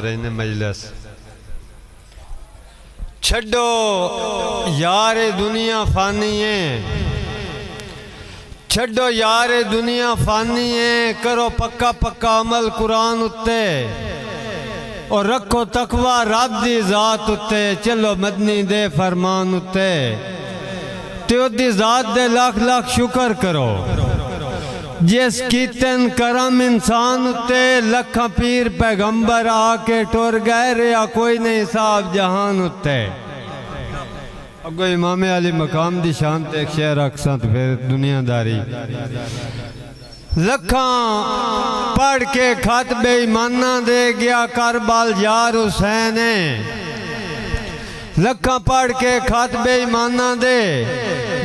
رہنے مجلس چھڈو یار دنیا فانی ہے، چھڈو یار دنیا فانی ہے، کرو پکا پکا عمل قرآن اتے اور رکھو تقوی رب دی ذات اتے، چلو مدنی دے فرمان اتے تے دی ذات دے لاکھ لاکھ شکر کرو جس کیتن کرم انسان اتے، لکھاں پیر پیغمبر آ کے ٹور گئے رہا کوئی نہیں حساب جہان اتے۔ اگو امام علی مقام دی شان تے ایک شعر اکساں تو پھر دنیا داری لکھاں پڑھ کے خط بے ایمانہ دے گیا کربال یار حسین، لکھاں پڑھ کے خط بے ایمانہ دے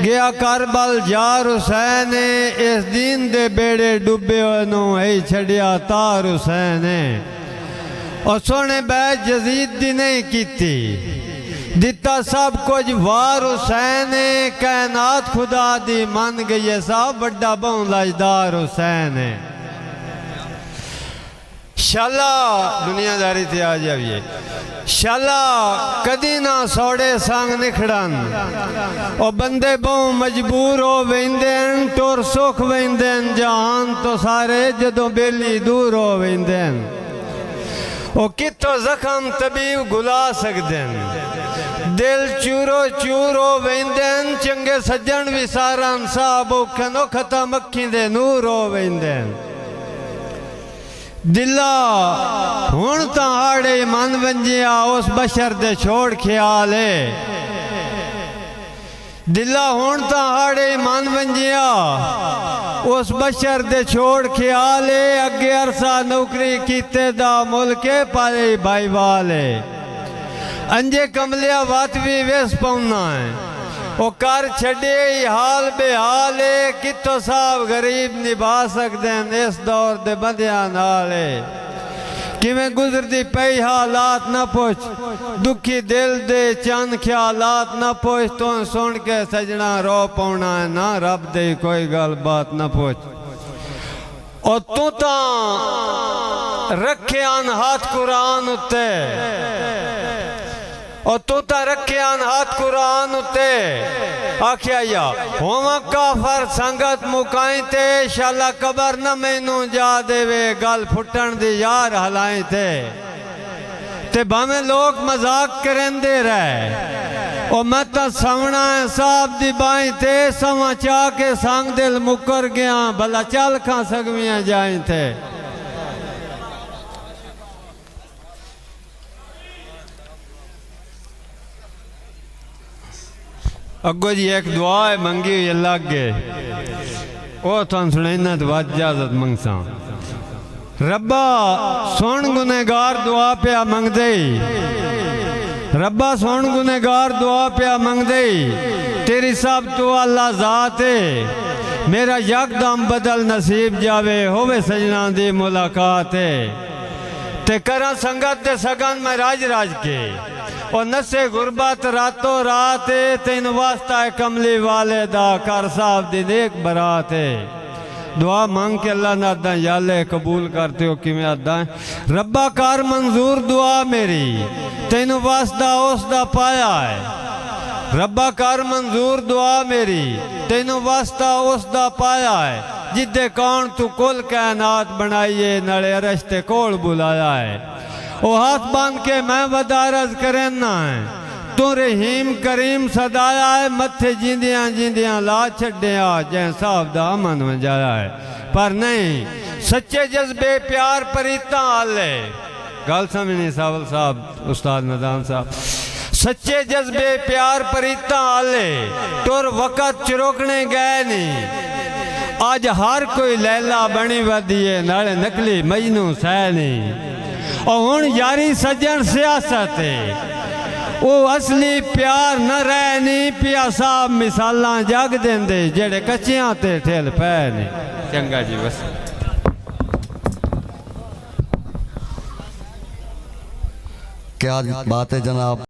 گیا کربل یار حسین، اس دین دے بیڑے ڈوبے انہوں ہی چھڑیا تار حسین، اور سونے بیت جزید دی نہیں کیتی دیتا سب کچھ وار حسین، کائنات خدا دی من گئی سب بڑا بہن لاجدار حسین۔ شالا دنیا داری تھی آ جاویے، شالا کدی نہ سوڑے سانگ نکھڑن او بندے بہوں مجبور ہو ویندین، ٹور سکھ ویندین جہان تو سارے جدوں بیلی دور ہو ویندین، او کتو زخم طبیب گلا سکدین، دل چورو چور ہو ویندین، چنگے سجن وساران صاحب کھنو ختم اکھیں دے نور ہو ویندین۔ دلہ ہون تا ہاڑے من ونجیا اس بشر دے چھوڑ خیالے، دلہ ہون تا ہاڑے من ونجیا اس بشر دے چھوڑ خیالے، اگے عرصہ نوکری کیتے دا ملکے پالے بھائی والے، انجے کملیا واتوی ویس پونا ہے او کر چھڑے ہی حال بے حالے، کتو صاحب غریب نبھا سکدیں اس دور دے بندیاں نالے، کیویں گزر دی پئی حالات نہ پوچھ، دکھی دل دے چند خیالات نہ پوچھ، تو سن کے سجنا رو پونا ہے نہ رب دے کوئی گل بات نہ پوچھ، اور تو تاں رکھے آن ہاتھ قرآن اتے، اور تو تا رکھے آن ہاتھ قرآن اتے، آکھیا یا ہوما کافر سنگت مکائیں تے، شالا قبر نہ مینوں جا دے وے گل پھٹن دی یار ہلائیں تے بھامیں لوگ مذاق کریں دے رہے، او میں تا سمنا ہے صاحب دی بائیں تے، سما چاہ کے سانگ دل مکر گیا بھلا چال کھاں سگمیاں جائیں تے۔ اگو جی ایک دعا ہے منگی ہوئی اللہ کے، او تھان سنینا تو بات اجازت منگساں، ربا سون گنہگار دعا پیا منگ دے، ربا سون گنہگار دعا پیا منگ دے، تیری سب تو اللہ ذات ہے، میرا یک دم بدل نصیب جاوے ہوئے سجنہ دی ملاقات ہے، تے کرا سنگت دے سگن میں راج راج کے، اور نسے غربت راتو رات، تین واسطہ کملی والے دا کر صاحب دی نیک برات ہے، دعا مانگ کے اللہ نے ادھا یا اللہ قبول کرتے ہو کیویں ادھا ہے، ربا کار منظور دعا میری تین واسطہ اس دا پایا ہے، ربا کار منظور دعا میری تین واسطہ اس دا پایا ہے، جدے کون تو کل کائنات بنائیے نڑے عرشتے کول بلایا ہے، او ہاتھ باندھ کے میں ودارز کرنا ہے، تو رحیم کریم صدایا ہے، متھے جیندیاں جیندیاں لا چھڑیا جہاں صاحب دا امن ونجایا ہے، پر نہیں سچے جذبے پیار پریتاں آلے، گال سمجھنی ساول صاحب استاد نظام صاحب، سچے جذبے پیار پریتاں آلے، ٹور وقت چروکنے گئے نہیں، آج ہر کوئی لیلہ بنی ودیے نالے نکلی مجنوں سہ نہیں، اور ہون یاری سجن سیاست ہے، وہ اصلی پیار نہ رہنی، پیا صاحب مثالاں جاگ دیں دے جڑے کچیاں تے ٹھیل پہنے۔ چنگا جی بس کیا بات ہے جناب۔